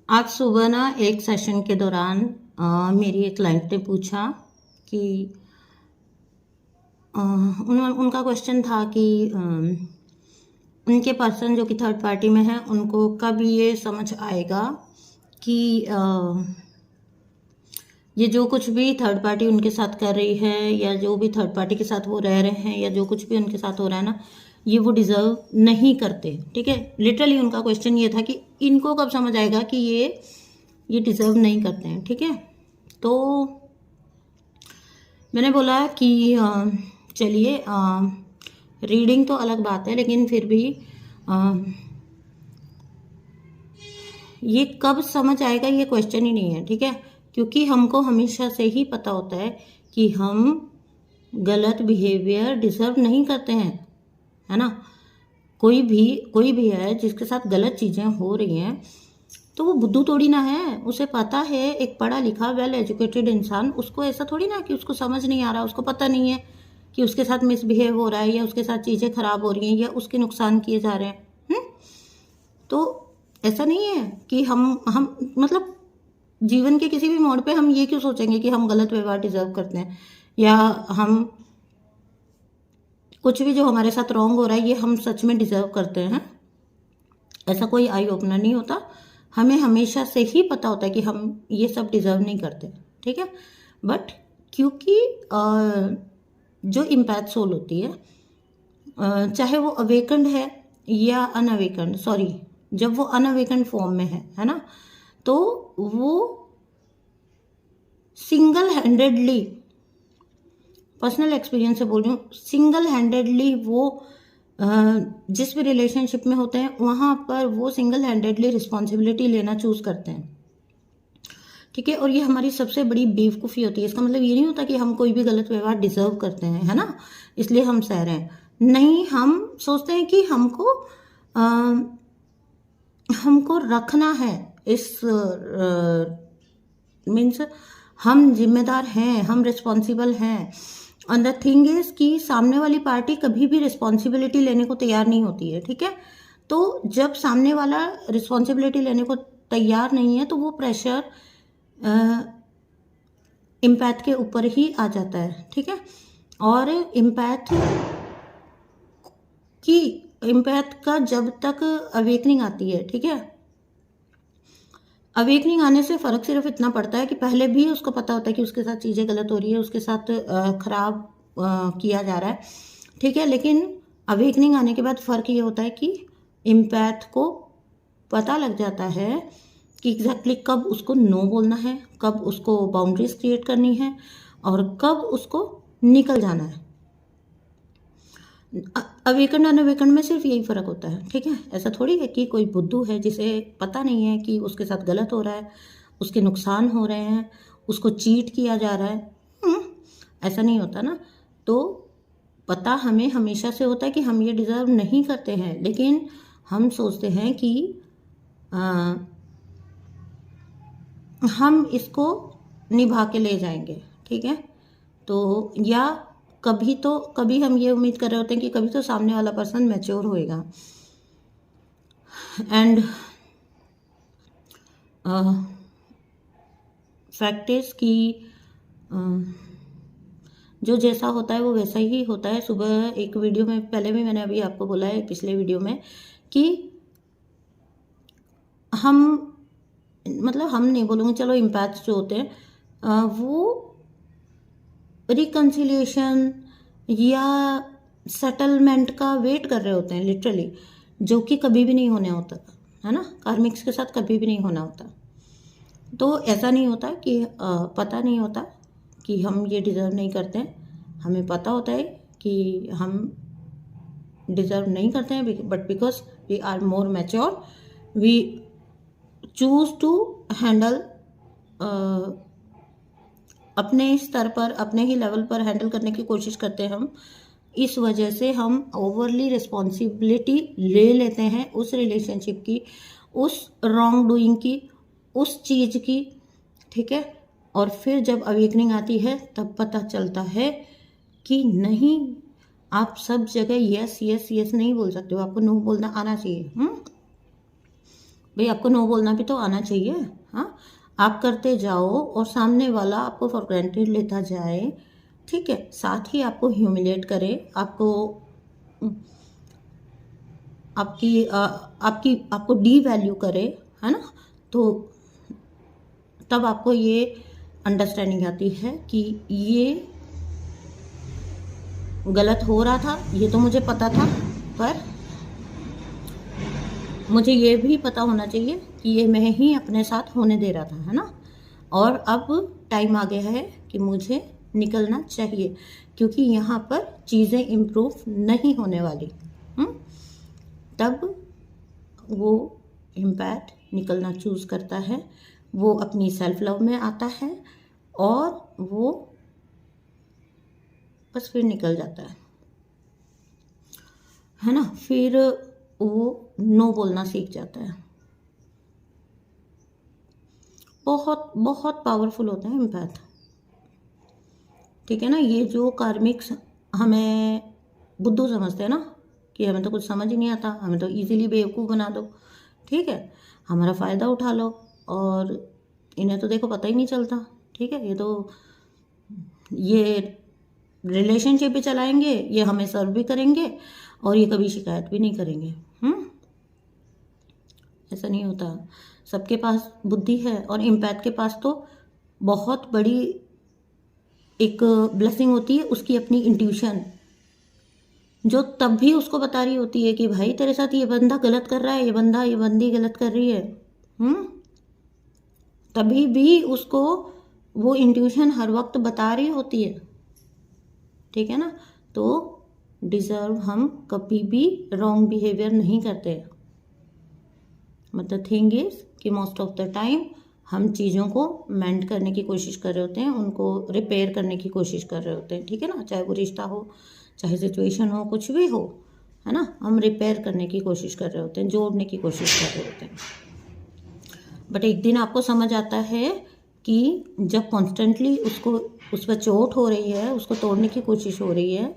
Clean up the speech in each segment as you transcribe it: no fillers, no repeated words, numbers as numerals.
आज सुबह ना एक सेशन के दौरान मेरी एक क्लाइंट ने पूछा कि उनका क्वेश्चन था कि उनके पर्सन जो कि थर्ड पार्टी में है उनको कब ये समझ आएगा कि ये जो कुछ भी थर्ड पार्टी उनके साथ कर रही है या जो भी थर्ड पार्टी के साथ वो रह रहे हैं या जो कुछ भी उनके साथ हो रहा है ना, ये वो डिज़र्व नहीं करते। ठीक है, लिटरली उनका क्वेश्चन ये था कि इनको कब समझ आएगा कि ये डिज़र्व नहीं करते हैं। ठीक है, तो मैंने बोला कि चलिए, रीडिंग तो अलग बात है, लेकिन फिर भी ये कब समझ आएगा ये क्वेश्चन ही नहीं है। ठीक है, क्योंकि हमको हमेशा से ही पता होता है कि हम गलत बिहेवियर डिज़र्व नहीं करते हैं, है ना। कोई भी है जिसके साथ गलत चीज़ें हो रही हैं तो वो बुद्धू थोड़ी ना है, उसे पता है। एक पढ़ा लिखा वेल एजुकेटेड इंसान, उसको ऐसा थोड़ी ना कि उसको समझ नहीं आ रहा, उसको पता नहीं है कि उसके साथ मिसबिहेव हो रहा है या उसके साथ चीज़ें खराब हो रही हैं या उसके नुकसान किए जा रहे हैं। तो ऐसा नहीं है कि हम मतलब जीवन के किसी भी मोड़ पे हम ये क्यों सोचेंगे कि हम गलत व्यवहार डिजर्व करते हैं या हम कुछ भी जो हमारे साथ रॉन्ग हो रहा है ये हम सच में डिजर्व करते हैं। ऐसा कोई आई ओपनर नहीं होता। हमें हमेशा से ही पता होता है कि हम ये सब डिजर्व नहीं करते। ठीक है, बट क्योंकि जो इम्पैथ सोल होती है, चाहे वो अवेकंड है या अनअवेकंड, सॉरी, जब वो अनअवेकंड फॉर्म में है ना, तो वो सिंगल हैंडेडली, पर्सनल एक्सपीरियंस से बोल रही हूँ, सिंगल हैंडेडली वो जिस भी रिलेशनशिप में होते हैं वहाँ पर वो सिंगल हैंडेडली रिस्पॉन्सिबिलिटी लेना चूज करते हैं। ठीक है, और ये हमारी सबसे बड़ी बेवकूफ़ी होती है। इसका मतलब ये नहीं होता कि हम कोई भी गलत व्यवहार डिजर्व करते हैं, है ना, इसलिए हम सह रहे हैं। नहीं, हम सोचते हैं कि हमको रखना है इस मीन्स हम जिम्मेदार हैं, हम रिस्पॉन्सिबल हैं। एंड द थिंग इज कि सामने वाली पार्टी कभी भी रिस्पॉन्सिबिलिटी लेने को तैयार नहीं होती है। ठीक है, तो जब सामने वाला रिस्पॉन्सिबिलिटी लेने को तैयार नहीं है तो वो प्रेशर इम्पैथ के ऊपर ही आ जाता है। ठीक है, और इम्पैथ का जब तक अवेकनिंग आती है, ठीक है, अवेकनिंग आने से फ़र्क सिर्फ इतना पड़ता है कि पहले भी उसको पता होता है कि उसके साथ चीज़ें गलत हो रही है, उसके साथ खराब किया जा रहा है। ठीक है, लेकिन अवेकनिंग आने के बाद फ़र्क ये होता है कि इम्पैथ को पता लग जाता है कि एग्जैक्टली कब उसको नो बोलना है, कब उसको बाउंड्रीज क्रिएट करनी है और कब उसको निकल जाना है। अवेकन अनअवेकन में सिर्फ यही फ़र्क होता है। ठीक है, ऐसा थोड़ी है कि कोई बुद्धू है जिसे पता नहीं है कि उसके साथ गलत हो रहा है, उसके नुकसान हो रहे हैं, उसको चीट किया जा रहा है। ऐसा नहीं होता ना। तो पता हमें हमेशा से होता है कि हम ये डिज़र्व नहीं करते हैं, लेकिन हम सोचते हैं कि हम इसको निभा के ले जाएंगे। ठीक है, तो या कभी हम ये उम्मीद कर रहे होते हैं कि कभी तो सामने वाला पर्सन मैच्योर होएगा। एंड फैक्ट इज कि जो जैसा होता है वो वैसा ही होता है। सुबह एक वीडियो में, पहले भी मैंने अभी आपको बोला है पिछले वीडियो में, कि हम मतलब हम नहीं बोलूँगी, चलो इम्पैक्ट जो होते हैं वो रिकन्सिलिएशन या सेटलमेंट का वेट कर रहे होते हैं लिटरली, जो कि कभी भी नहीं होने होता, है ना, कार्मिक्स के साथ कभी भी नहीं होना होता। तो ऐसा नहीं होता कि पता नहीं होता कि हम ये डिज़र्व नहीं करते हैं। हमें पता होता है कि हम डिज़र्व नहीं करते हैं, but because we are more mature we choose to handle अपने स्तर पर, अपने ही लेवल पर हैंडल करने की कोशिश करते हैं हम। इस वजह से हम ओवरली रिस्पॉन्सिबिलिटी ले लेते हैं उस रिलेशनशिप की, उस रॉन्ग डूइंग की, उस चीज़ की। ठीक है, और फिर जब अवेकनिंग आती है तब पता चलता है कि नहीं, आप सब जगह यस यस यस नहीं बोल सकते हो, आपको नो बोलना आना चाहिए। भाई आपको नो बोलना भी तो आना चाहिए। हाँ, आप करते जाओ और सामने वाला आपको फॉर ग्रांटेड लेता जाए, ठीक है, साथ ही आपको ह्यूमिलेट करे, आपको आपको डी वैल्यू करे, है ना, तो तब आपको ये अंडरस्टैंडिंग आती है कि ये गलत हो रहा था, ये तो मुझे पता था, पर मुझे ये भी पता होना चाहिए कि ये मैं ही अपने साथ होने दे रहा था, है ना, और अब टाइम आ गया है कि मुझे निकलना चाहिए, क्योंकि यहाँ पर चीज़ें इम्प्रूव नहीं होने वाली। तब वो इम्पैक्ट निकलना चूज़ करता है, वो अपनी सेल्फ लव में आता है और वो बस फिर निकल जाता है ना, फिर वो नो बोलना सीख जाता है। बहुत बहुत पावरफुल होता है एम्पैथ, ठीक है ना। ये जो कार्मिक्स हमें बुद्धू समझते हैं ना, कि हमें तो कुछ समझ ही नहीं आता, हमें तो इजीली बेवकूफ़ बना दो, ठीक है, हमारा फ़ायदा उठा लो, और इन्हें तो देखो पता ही नहीं चलता, ठीक है, ये रिलेशनशिप भी चलाएंगे, ये हमें सर्व भी करेंगे, और ये कभी शिकायत भी नहीं करेंगे। ऐसा नहीं होता, सबके पास बुद्धि है, और एम्पैथ के पास तो बहुत बड़ी एक ब्लेसिंग होती है, उसकी अपनी इंट्यूशन, जो तब भी उसको बता रही होती है कि भाई तेरे साथ ये बंदा गलत कर रहा है, ये बंदी गलत कर रही है। तभी भी उसको वो इंट्यूशन हर वक्त बता रही होती है, ठीक है ना। तो डिजर्व हम कभी भी रॉन्ग बिहेवियर नहीं करते, मतलब थिंग इज कि मोस्ट ऑफ द टाइम हम चीज़ों को मेंड करने की कोशिश कर रहे होते हैं, उनको रिपेयर करने की कोशिश कर रहे होते हैं, ठीक है ना, चाहे वो रिश्ता हो, चाहे सिचुएशन हो, कुछ भी हो, है ना, हम रिपेयर करने की कोशिश कर रहे होते हैं, जोड़ने की कोशिश कर रहे होते हैं। बट एक दिन आपको समझ आता है कि जब कॉन्स्टेंटली उस पर चोट हो रही है, उसको तोड़ने की कोशिश हो रही है,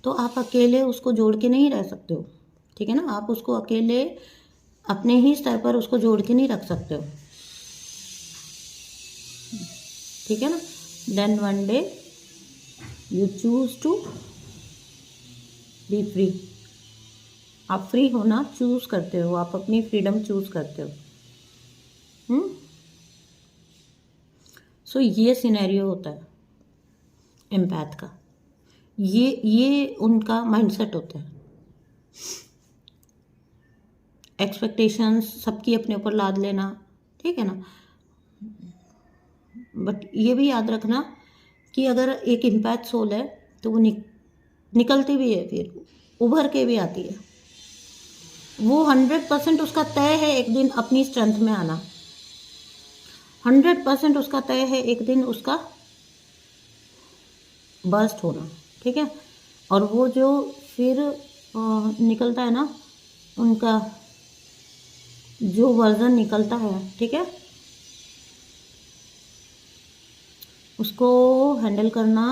तो आप अकेले उसको जोड़ के नहीं रह सकते हो, ठीक है ना, आप उसको अकेले अपने ही स्तर पर उसको जोड़ के नहीं रख सकते हो, ठीक है ना। Then one day you choose to be free, आप फ्री होना चूज करते हो, आप अपनी फ्रीडम चूज करते हो। सो ये सिनेरियो होता है एम्पैथ का, ये उनका माइंडसेट होता है। एक्सपेक्टेशंस सबकी अपने ऊपर लाद लेना, ठीक है ना, बट ये भी याद रखना कि अगर एक इम्पैथ सोल है तो वो निकलती भी है, फिर उभर के भी आती है, वो 100% उसका तय है एक दिन अपनी स्ट्रेंथ में आना, 100% उसका तय है एक दिन उसका बर्स्ट होना, ठीक है। और वो जो फिर निकलता है ना, उनका जो वर्जन निकलता है, ठीक है, उसको हैंडल करना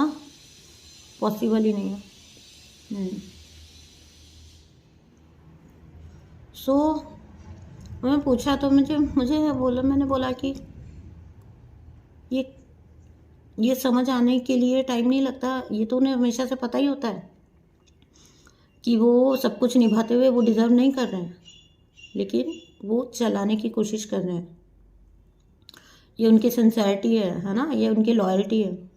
पॉसिबल ही नहीं है। सो मैं पूछा तो मैंने बोला कि ये समझ आने के लिए टाइम नहीं लगता, ये तो उन्हें हमेशा से पता ही होता है कि वो सब कुछ निभाते हुए वो डिज़र्व नहीं कर रहे हैं, लेकिन वो चलाने की कोशिश कर रहे हैं। ये उनकी सिंसेरिटी है ना, ये उनकी लॉयल्टी है।